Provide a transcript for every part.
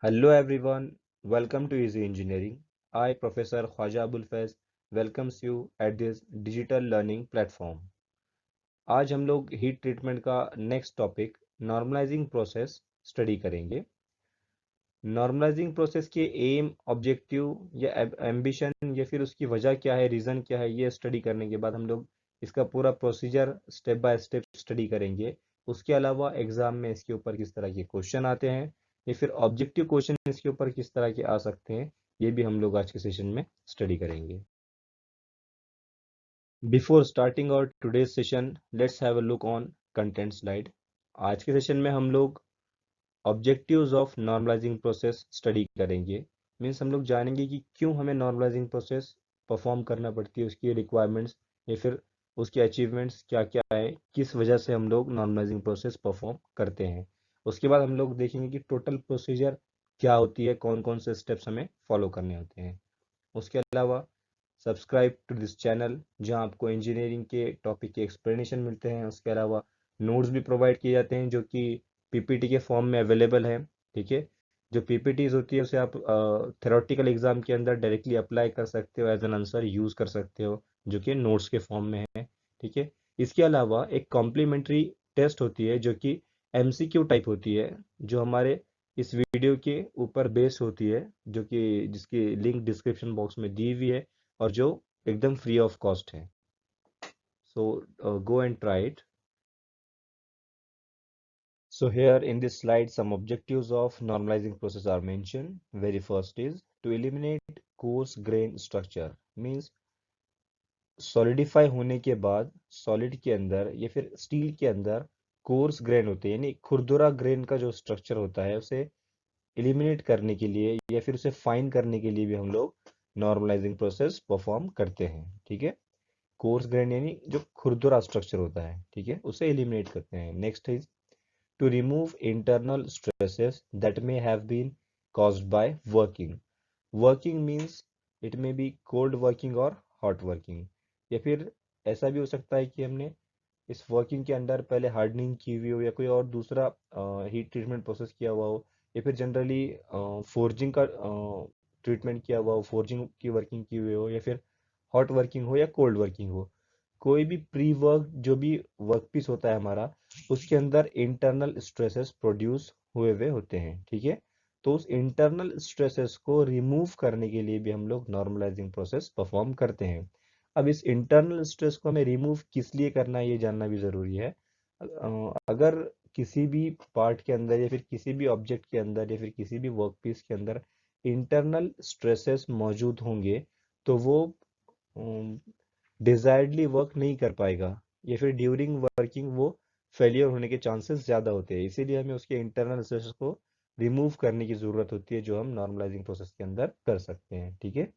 Hello everyone, welcome to Easy Engineering. I, Professor Khwaja Abul Faiz, welcomes you at this digital learning platform. आज हम लोग heat treatment का next topic normalising process study करेंगे। Normalising process के M, objective या ambition या फिर उसकी वजह क्या है, रीज़न क्या है, ये स्टडी करने के बाद हम लोग इसका पूरा procedure step by step study करेंगे। उसके अलावा एग्ज़ाम में इसके ऊपर किस तरह के क्वेश्चन आते हैं या फिर ऑब्जेक्टिव क्वेश्चन इसके ऊपर किस तरह के आ सकते हैं, ये भी हम लोग आज के सेशन में स्टडी करेंगे। Before starting our today's session, let's have a look on content slide. आज के सेशन में हम लोग objectives of normalising process study करेंगे। मीन्स हम लोग जानेंगे कि क्यों हमें नॉर्मलाइजिंग प्रोसेस परफॉर्म करना पड़ती है, उसकी रिक्वायरमेंट्स या फिर उसके अचीवमेंट्स क्या क्या है, किस वजह से हम लोग नॉर्मलाइजिंग प्रोसेस परफॉर्म करते हैं। उसके बाद हम लोग देखेंगे कि टोटल प्रोसीजर क्या होती है, कौन कौन से स्टेप्स हमें फॉलो करने होते हैं। उसके अलावा सब्सक्राइब टू दिस चैनल, जहां आपको इंजीनियरिंग के टॉपिक के एक्सप्लेनेशन मिलते हैं। उसके अलावा नोट्स भी प्रोवाइड किए जाते हैं जो कि पीपीटी के फॉर्म में अवेलेबल है। ठीक है, जो पीपीटीज होती है उसे आप थेरोटिकल एग्जाम के अंदर डायरेक्टली अप्लाई कर सकते हो, एज एन आंसर यूज कर सकते हो, जो कि नोट्स के फॉर्म में है। ठीक है, इसके अलावा एक कॉम्प्लीमेंट्री टेस्ट होती है जो कि एमसीक्यू टाइप होती है, जो हमारे इस वीडियो के ऊपर बेस होती है, जो कि जिसकी लिंक डिस्क्रिप्शन बॉक्स में दी हुई है और जो एकदम फ्री ऑफ कॉस्ट है। So go and try it. So here in this slide, some objectives of normalizing process are mentioned. Very first is to eliminate coarse grain structure, means solidify होने के बाद सॉलिड के अंदर या फिर steel के अंदर कोर्स ग्रेन होते हैं, यानी खुरदुरा ग्रेन का जो स्ट्रक्चर होता है उसे एलिमिनेट करने के लिए या फिर उसे फाइन करने के लिए भी हम लोग नॉर्मलाइजिंग प्रोसेस परफॉर्म करते हैं। ठीक है, कोर्स ग्रेन यानी जो खुरदुरा स्ट्रक्चर होता है, ठीक है, उसे एलिमिनेट करते हैं। Next is to remove internal stresses that may have been caused by working. Working means it may be cold working or hot working, या फिर ऐसा भी हो सकता है कि हमने इस वर्किंग के अंदर पहले हार्डनिंग की हुई हो या कोई और दूसरा हीट ट्रीटमेंट प्रोसेस किया हुआ हो, या फिर जनरली फोर्जिंग का ट्रीटमेंट किया हुआ हो, फोर्जिंग की वर्किंग की हुई हो, या फिर हॉट वर्किंग हो या कोल्ड वर्किंग हो। कोई भी प्री वर्क जो भी वर्क पीस होता है हमारा, उसके अंदर इंटरनल स्ट्रेसेस प्रोड्यूस हुए हुए होते हैं। ठीक है, तो उस इंटरनल स्ट्रेसेस को रिमूव करने के लिए भी हम लोग नॉर्मलाइजिंग प्रोसेस परफॉर्म करते हैं। अब इस इंटरनल स्ट्रेस को हमें रिमूव किस लिए करना है ये जानना भी ज़रूरी है। अगर किसी भी पार्ट के अंदर या फिर किसी भी ऑब्जेक्ट के अंदर या फिर किसी भी वर्क पीस के अंदर इंटरनल स्ट्रेसेस मौजूद होंगे, तो वो डिजायर्डली वर्क नहीं कर पाएगा या फिर ड्यूरिंग वर्किंग वो फेलियर होने के चांसेस ज़्यादा होते हैं। इसीलिए हमें उसके इंटरनल स्ट्रेसेस को रिमूव करने की ज़रूरत होती है, जो हम नॉर्मलाइजिंग प्रोसेस के अंदर कर सकते हैं। ठीक है,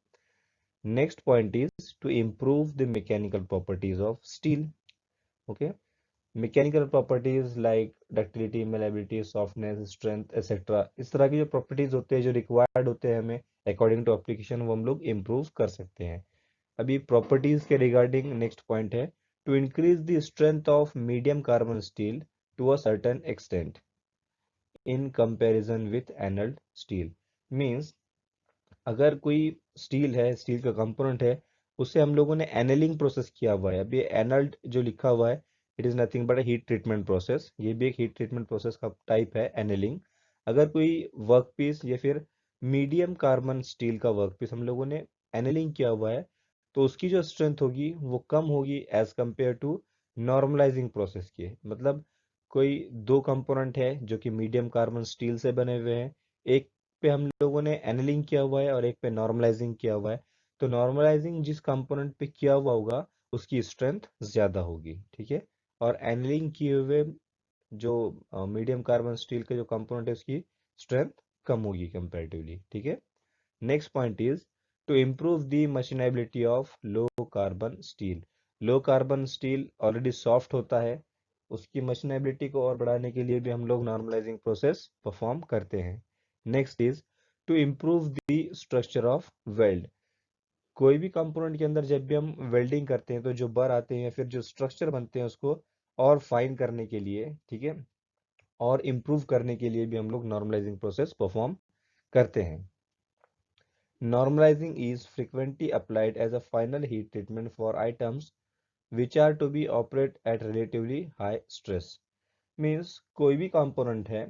next point is to improve the mechanical properties of steel. Okay, mechanical properties like ductility, malleability, softness, strength etcetera, इस तरह की जो प्रॉपर्टीज होते हैं जो रिक्वायर्ड होते हैं हमें अकॉर्डिंग टू एप्लीकेशन, वो हम लोग इम्प्रूव कर सकते हैं। अभी प्रॉपर्टीज के रिगार्डिंग नेक्स्ट पॉइंट है to increase the strength of medium carbon steel to a certain extent in comparison with annealed steel. Means अगर कोई स्टील है, स्टील का कंपोनेंट है, उसे हम लोगों ने एनलिंग प्रोसेस किया हुआ है। अब ये एनल्ड जो लिखा हुआ है, it is nothing but heat treatment process, ये भी एक हीट ट्रीटमेंट प्रोसेस का टाइप है, एनलिंग। अगर कोई वर्क पीस या फिर मीडियम कार्बन स्टील का वर्क पीस हम लोगों ने एनलिंग किया हुआ है, तो उसकी जो स्ट्रेंथ होगी वो कम होगी as compare to normalising process के। मतलब कोई दो कंपोनेंट है जो कि मीडियम कार्बन स्टील से बने हुए हैं, एक पे हम लोगों ने एनलिंग किया हुआ है और एक पे नॉर्मलाइजिंग किया हुआ है। तो नॉर्मलाइजिंग जिस कंपोनेंट पे किया हुआ होगा उसकी स्ट्रेंथ ज़्यादा होगी। ठीक है, और एनलिंग किए हुए जो मीडियम कार्बन स्टील के जो कंपोनेंट है उसकी स्ट्रेंथ कम होगी कंपैरेटिवली। ठीक है, next point is to improve the machinability of low carbon steel. Low carbon steel already soft होता है, उसकी मशीनेबिलिटी को और बढ़ाने के लिए भी हम लोग नॉर्मलाइजिंग प्रोसेस परफॉर्म करते हैं। Next is to improve the structure of weld. कोई भी कंपोनेंट के अंदर जब भी हम वेल्डिंग करते हैं तो जो बर आते हैं या फिर जो स्ट्रक्चर बनते हैं उसको और फाइन करने के लिए, ठीक है, और इम्प्रूव करने के लिए भी हम लोग नॉर्मलाइजिंग प्रोसेस परफॉर्म करते हैं। Normalizing is frequently applied as a final heat treatment for items which are to be operate at relatively high stress. Means कोई भी कंपोनेंट है,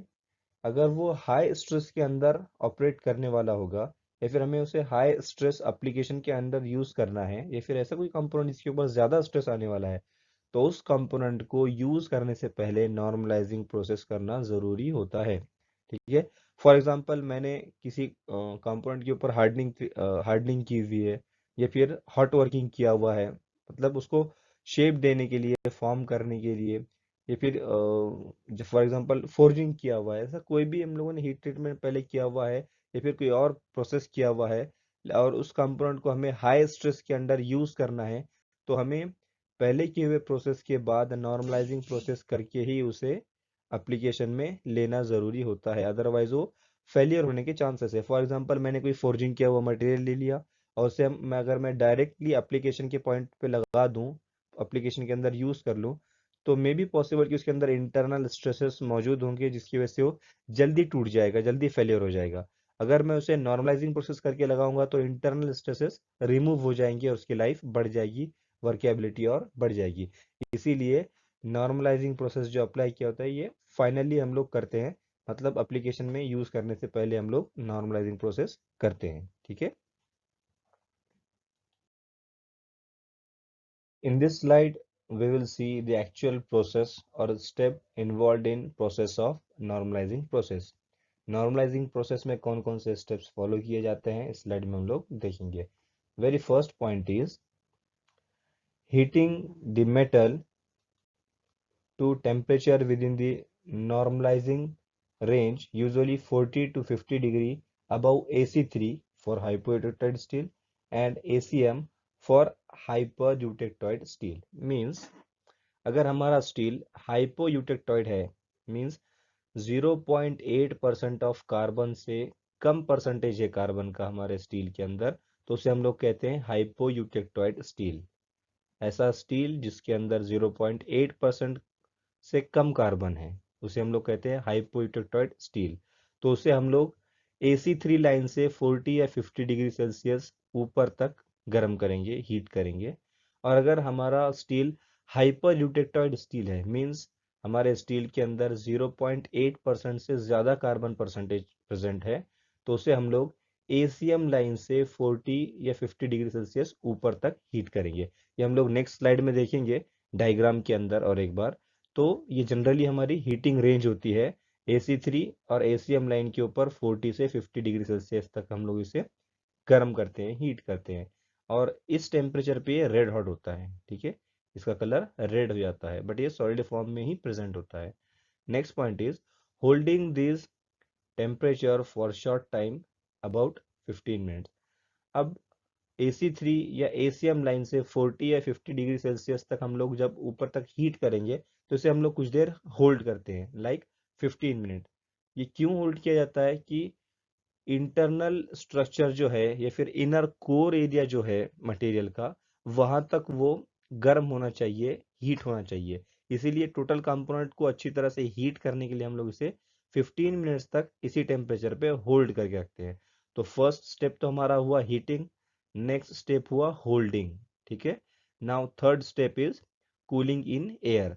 अगर वो हाई स्ट्रेस के अंदर ऑपरेट करने वाला होगा या फिर हमें उसे हाई स्ट्रेस एप्लीकेशन के अंदर यूज करना है या फिर ऐसा कोई कंपोनेंट जिसके ऊपर ज्यादा स्ट्रेस आने वाला है, तो उस कंपोनेंट को यूज करने से पहले नॉर्मलाइजिंग प्रोसेस करना जरूरी होता है। ठीक है। फॉर एग्जांपल मैंने किसी कंपोनेंट के ऊपर हार्डनिंग की हुई है या फिर हॉट वर्किंग किया हुआ है, मतलब उसको शेप देने के लिए, फॉर्म करने के लिए, या फिर फॉर एग्जांपल फोर्जिंग किया हुआ है, ऐसा कोई भी हम लोगों ने हीट ट्रीटमेंट पहले किया हुआ है या फिर कोई और प्रोसेस किया हुआ है और उस कंपोनेंट को हमें हाई स्ट्रेस के अंदर यूज करना है, तो हमें पहले किए हुए प्रोसेस के बाद नॉर्मलाइजिंग प्रोसेस करके ही उसे एप्लीकेशन में लेना ज़रूरी होता है, अदरवाइज वो फेलियर होने के चांसेस है। फॉर एग्जांपल मैंने कोई फोर्जिंग किया हुआ मटेरियल ले लिया और उसे अगर मैं डायरेक्टली एप्लीकेशन के पॉइंट पे लगा दूं, एप्लीकेशन के अंदर यूज़ कर लूं, तो मे बी पॉसिबल कि उसके अंदर इंटरनल स्ट्रेसेस मौजूद होंगे जिसकी वजह से वो जल्दी टूट जाएगा, जल्दी फेलियर हो जाएगा। अगर मैं उसे नॉर्मलाइजिंग प्रोसेस करके लगाऊंगा तो इंटरनल स्ट्रेसेस रिमूव हो जाएंगे और उसकी लाइफ बढ़ जाएगी, वर्केबिलिटी और बढ़ जाएगी। इसीलिए नॉर्मलाइजिंग प्रोसेस जो अप्लाई किया होता है ये फाइनली हम लोग करते हैं, मतलब एप्लीकेशन में यूज करने से पहले हम लोग नॉर्मलाइजिंग प्रोसेस करते हैं। ठीक है। In this slide, we will see the actual process or step involved in process of normalizing process. Normalizing process में कौन कौन से steps follow किए जाते हैं इस slide में हम लोग देखेंगे। Very first point is heating the metal to temperature within the normalizing range, usually 40 to 50 degree above AC3 for hypoeutectoid steel and ACM for hypereutectoid steel. Means अगर हमारा स्टील हाइपोयूटेक्टॉइड है, मींस 0.8% ऑफ कार्बन से कम percentage है carbon का हमारे steel के अंदर, तो उसे हम लोग कहते हैं हाइपोयूटेक्टॉइड स्टील। ऐसा स्टील जिसके अंदर 0.8% से कम कार्बन है उसे हम लोग कहते हैं हाइपोयूटेक्टॉइड स्टील। तो उसे हम लोग AC3 लाइन से 40 या 50 डिग्री सेल्सियस ऊपर तक गर्म करेंगे, हीट करेंगे। और अगर हमारा स्टील हाइपर ल्यूटेक्टॉइड स्टील है, मींस हमारे स्टील के अंदर 0.8% से ज़्यादा कार्बन परसेंटेज प्रेजेंट है, तो उसे हम लोग ACM लाइन से 40 या 50 डिग्री सेल्सियस ऊपर तक हीट करेंगे। ये हम लोग नेक्स्ट स्लाइड में देखेंगे डायग्राम के अंदर और एक बार। तो ये जनरली हमारी हीटिंग रेंज होती है, AC3 और ACM लाइन के ऊपर 40 से 50 डिग्री सेल्सियस तक हम लोग इसे गर्म करते हैं, हीट करते हैं। और इस टेम्परेचर पे ये रेड हॉट होता है। ठीक है। इसका कलर रेड हो जाता है, बट ये सॉलिड फॉर्म में ही प्रेजेंट होता है। Next point is holding this temperature for short time, about 15 minutes. अब AC3 या ACM लाइन से 40 या 50 डिग्री सेल्सियस तक हम लोग जब ऊपर तक हीट करेंगे तो इसे हम लोग कुछ देर होल्ड करते हैं, लाइक 15 मिनट। ये क्यों होल्ड किया जाता है कि इंटरनल स्ट्रक्चर जो है या फिर इनर कोर एरिया जो है मटेरियल का, वहां तक वो गर्म होना चाहिए, हीट होना चाहिए। इसीलिए टोटल कंपोनेंट को अच्छी तरह से हीट करने के लिए हम लोग इसे 15 मिनट्स तक इसी टेम्परेचर पे होल्ड करके रखते हैं। तो फर्स्ट स्टेप तो हमारा हुआ हीटिंग, नेक्स्ट स्टेप हुआ होल्डिंग। ठीक है। Now third step is cooling in air.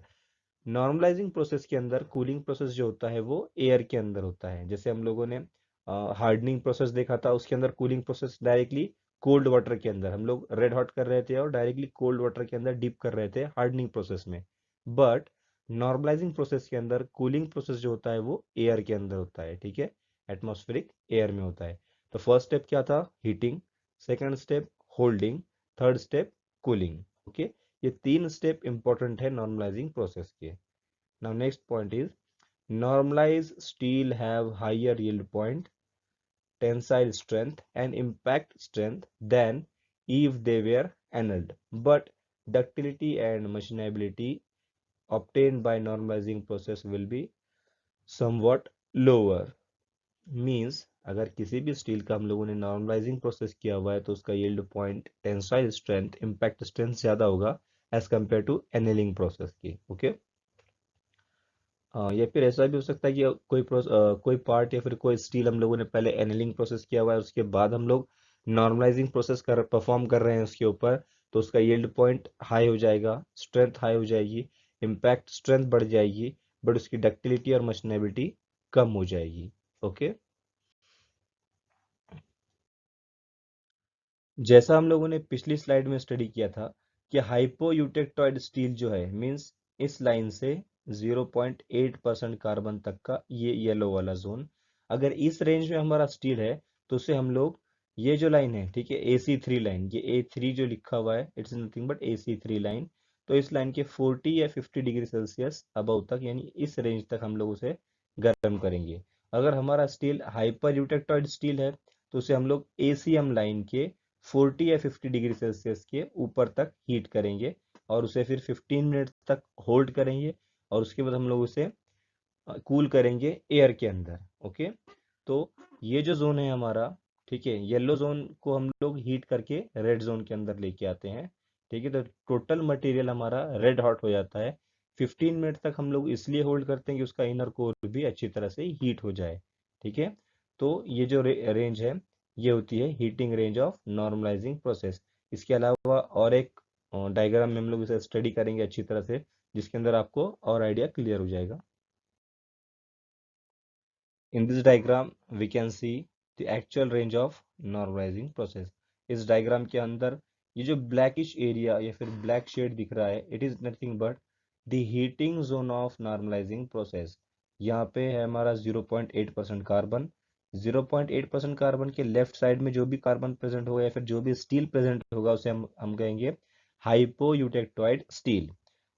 Normalising process के अंदर कूलिंग प्रोसेस जो होता है वो एयर के अंदर होता है। जैसे हम लोगों ने हार्डनिंग प्रोसेस देखा था, उसके अंदर cooling process directly cold water के अंदर हम लोग रेड हॉट कर रहे थे और डायरेक्टली कोल्ड वाटर के अंदर डिप कर रहे थे हार्डनिंग प्रोसेस में। बट नॉर्मलाइजिंग प्रोसेस के अंदर कूलिंग प्रोसेस जो होता है वो एयर के अंदर होता है। ठीक है। एटमॉस्फेरिक एयर में होता है। तो फर्स्ट स्टेप क्या था? Heating. Second step holding. Third step cooling. Okay. ये तीन स्टेप इंपॉर्टेंट है नॉर्मलाइजिंग प्रोसेस के। Now next point is normalized steel have higher yield point, tensile strength and impact strength than if they were annealed, but ductility and machinability obtained by normalizing process will be somewhat lower. Means अगर किसी भी steel का हम लोगों ने normalising process किया हुआ है तो उसका yield point, tensile strength, impact strength ज्यादा होगा as compare to annealing process की। ओके। या फिर ऐसा भी हो सकता है कि कोई पार्ट या फिर कोई स्टील हम लोगों ने पहले एनिलिंग प्रोसेस किया हुआ है, उसके बाद हम लोग नॉर्मलाइजिंग प्रोसेस कर परफॉर्म कर रहे हैं उसके ऊपर, तो उसका यील्ड पॉइंट हाई हो जाएगा, स्ट्रेंथ हाई हो जाएगी, इम्पैक्ट स्ट्रेंथ बढ़ जाएगी, बट उसकी डक्टिलिटी और मशीनेबिलिटी कम हो जाएगी। ओके। जैसा हम लोगों ने पिछली स्लाइड में स्टडी किया था कि हाइपोयूटेक्टॉइड स्टील जो है मींस इस लाइन से 0.8% कार्बन तक का ये येलो वाला जोन, अगर इस रेंज में हमारा स्टील है तो उसे हम लोग, ये जो लाइन है ठीक है AC3 लाइन, ये A3 जो लिखा हुआ है it's nothing but AC3 line, तो इस लाइन के 40 या 50 डिग्री सेल्सियस अबव तक यानी इस रेंज तक हम लोग उसे गर्म करेंगे। अगर हमारा स्टील हाइपर यूटेक्टॉइड स्टील है तो उसे हम लोग ACM लाइन के 40 या 50 डिग्री सेल्सियस के ऊपर तक हीट करेंगे और उसे फिर 15 मिनट तक होल्ड करेंगे और उसके बाद हम लोग उसे कूल करेंगे एयर के अंदर। ओके। तो ये जो जोन है हमारा, ठीक है, येलो जोन को हम लोग हीट करके रेड जोन के अंदर लेके आते हैं। ठीक है, तो टोटल मटेरियल हमारा रेड हॉट हो जाता है। 15 मिनट तक हम लोग इसलिए होल्ड करते हैं कि उसका इनर कोर भी अच्छी तरह से हीट हो जाए। ठीक है, तो ये जो रेंज है ये होती है heating range of normalising process. इसके अलावा और एक डायग्राम में हम लोग इसे स्टडी करेंगे अच्छी तरह से, जिसके अंदर आपको और आइडिया क्लियर हो जाएगा। In this diagram, we can see the actual range of normalizing process. इस डायग्राम के अंदर ये जो ब्लैकिश एरिया या फिर ब्लैक शेड दिख रहा है, it is nothing but the heating zone of normalising process. यहाँ पे है हमारा 0.8% कार्बन। 0.8% कार्बन के लेफ्ट साइड में जो भी कार्बन प्रेजेंट होगा या फिर जो भी स्टील प्रेजेंट होगा उसे हम कहेंगे हाइपोयूटेक्टॉइड स्टील।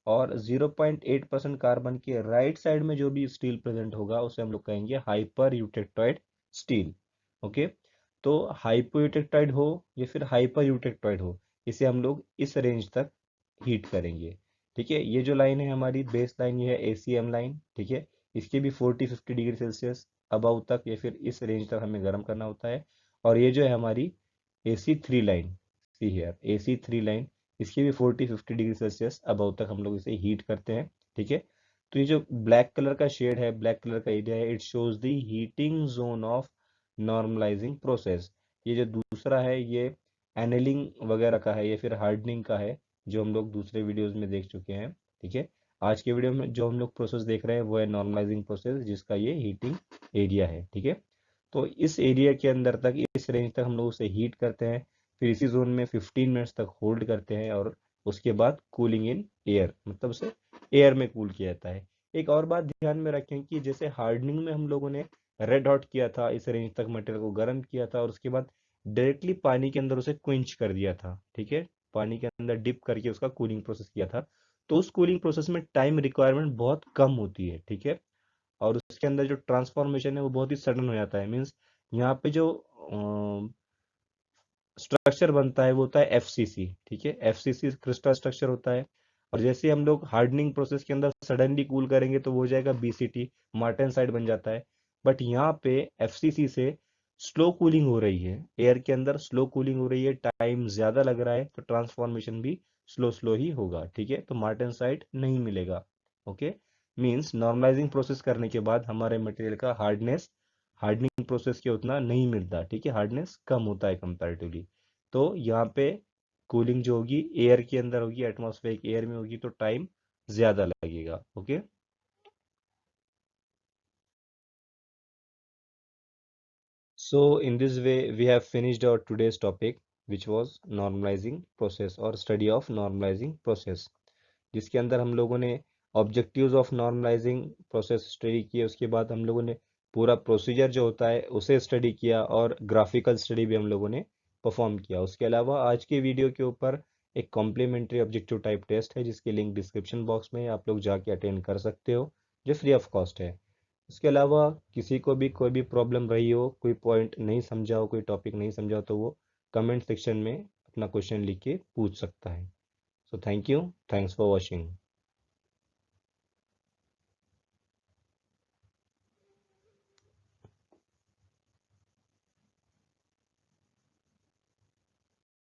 और 0.8% कार्बन के राइट साइड में जो भी स्टील प्रेजेंट होगा उसे हम लोग कहेंगे हाइपर यूटेक्टॉइड स्टील। ओके। तो हाइपोयूटेक्टॉइड हो या फिर हाइपर यूटेक्टॉइड हो, इसे हम लोग इस रेंज तक हीट करेंगे। ठीक है, ये जो लाइन है हमारी बेस लाइन, ये है ACM लाइन। ठीक है, इसके भी 40-50 डिग्री सेल्सियस अबव तक या फिर इस रेंज तक हमें गर्म करना होता है। और ये जो है हमारी AC3 line, see here AC3 line, इसकी भी 40-50 डिग्री सेल्सियस अबव तक हम लोग इसे हीट करते हैं। ठीक है, तो ये जो ब्लैक कलर का शेड है, ब्लैक कलर का एरिया है, it shows the heating zone of normalising process. ये जो दूसरा है ये एनेलिंग वगैरह का है या फिर हार्डनिंग का है, जो हम लोग दूसरे वीडियोस में देख चुके हैं। ठीक है, आज के वीडियो में जो हम लोग प्रोसेस देख रहे हैं वो है नॉर्मलाइजिंग प्रोसेस, जिसका ये हीटिंग एरिया है। ठीक है, तो इस एरिया के अंदर तक, इस रेंज तक हम लोग उसे हीट करते हैं, फिर इसी जोन में 15 मिनट्स तक होल्ड करते हैं और उसके बाद कूलिंग इन एयर, मतलब उसे एयर में कूल किया जाता है। एक और बात ध्यान में रखें कि जैसे हार्डनिंग में हम लोगों ने रेड हॉट किया था, इस रेंज तक मटेरियल को गर्म किया था और उसके बाद डायरेक्टली पानी के अंदर उसे क्विंच कर दिया था। ठीक है, पानी के अंदर डिप करके उसका कूलिंग प्रोसेस किया था, तो उस कूलिंग प्रोसेस में टाइम रिक्वायरमेंट बहुत कम होती है। ठीक है, और उसके अंदर जो ट्रांसफॉर्मेशन है वो बहुत ही सडन हो जाता है। मीन्स यहाँ पे जो स्ट्रक्चर बनता है वो होता है FCC। ठीक है, FCC क्रिस्टल स्ट्रक्चर होता है। और जैसे हम लोग हार्डनिंग प्रोसेस के अंदर सडनली कूल करेंगे तो वो हो जाएगा BCT, मार्टेनसाइट बन जाता है। बट यहाँ पे FCC से स्लो कूलिंग हो रही है, एयर के अंदर स्लो कूलिंग हो रही है, टाइम ज्यादा लग रहा है, तो ट्रांसफॉर्मेशन भी स्लो स्लो ही होगा। ठीक है, तो मार्टेनसाइट नहीं मिलेगा। ओके, मीन्स नॉर्मलाइजिंग प्रोसेस करने के बाद हमारे मटेरियल का हार्डनेस हार्डनिंग प्रोसेस के उतना नहीं मिलता। ठीक है, हार्डनेस कम होता है कंपैरेटिवली। तो यहाँ पे कूलिंग जो होगी एयर के अंदर होगी, एटमॉस्फेरिक एयर में होगी, तो टाइम ज्यादा लगेगा। Okay. So in this way we have finished our today's topic which was normalising process और स्टडी ऑफ नॉर्मलाइजिंग प्रोसेस, जिसके अंदर हम लोगों ने objectives of normalising process study किए। उसके बाद हम लोगों ने पूरा प्रोसीजर जो होता है उसे स्टडी किया और ग्राफिकल स्टडी भी हम लोगों ने परफॉर्म किया। उसके अलावा आज के वीडियो के ऊपर एक कॉम्प्लीमेंट्री ऑब्जेक्टिव टाइप टेस्ट है, जिसकी लिंक डिस्क्रिप्शन बॉक्स में है, आप लोग जाके अटेंड कर सकते हो, जो फ्री ऑफ कॉस्ट है। उसके अलावा किसी को भी कोई भी प्रॉब्लम रही हो, कोई पॉइंट नहीं समझा हो, कोई टॉपिक नहीं समझा हो, तो वो कमेंट सेक्शन में अपना क्वेश्चन लिख के पूछ सकता है। So thank you. Thanks for watching.